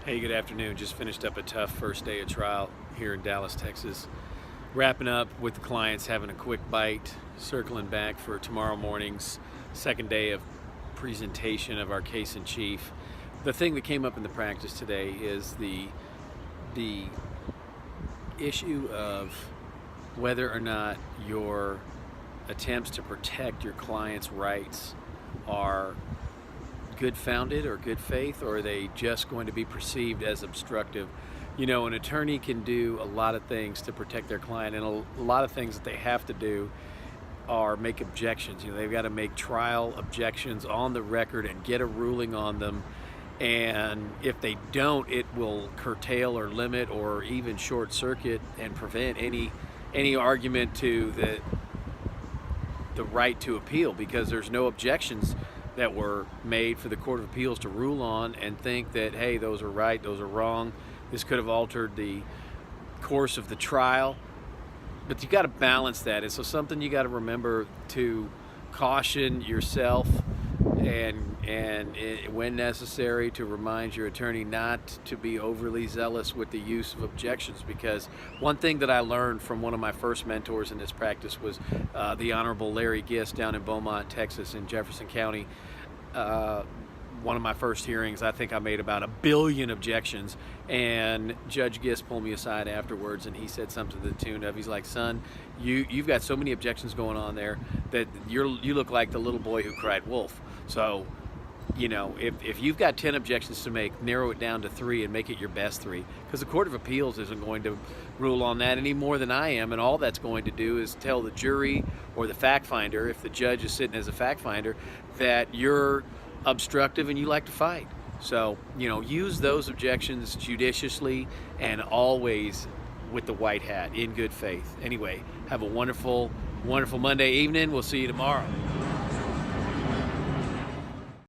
Hey, good afternoon. Just finished up a tough first day of trial here in Dallas, Texas. Wrapping up with the clients, having a quick bite, circling back for tomorrow morning's second day of presentation of our case in chief. The thing that came up in the practice today is the issue of whether or not your attempts to protect your client's rights are good founded or good faith, or are they just going to be perceived as obstructive? You know, an attorney can do a lot of things to protect their client, and a lot of things that they have to do are make objections. You know, they've got to make trial objections on the record and get a ruling on them. And if they don't, it will curtail or limit or even short circuit and prevent any argument to the right to appeal, because there's no objections that were made for the Court of Appeals to rule on and think that, hey, those are right, those are wrong, this could have altered the course of the trial. But you got to balance that. And so something you got to remember to caution yourself and when necessary, to remind your attorney not to be overly zealous with the use of objections. Because one thing that I learned from one of my first mentors in this practice was the Honorable Larry Gist down in Beaumont, Texas, in Jefferson County. One of my first hearings, I think I made about 1 billion objections, and Judge Gist pulled me aside afterwards and he said something to the tune of, he's like, son, you've got so many objections going on there that you look like the little boy who cried wolf. So, you know, if you've got 10 objections to make, narrow it down to 3 and make it your best 3, because the Court of Appeals isn't going to rule on that any more than I am, and all that's going to do is tell the jury or the fact finder, if the judge is sitting as a fact finder, that you're obstructive and you like to fight. So, you know, use those objections judiciously and always with the white hat, in good faith. Anyway, have a wonderful, wonderful Monday evening. We'll see you tomorrow.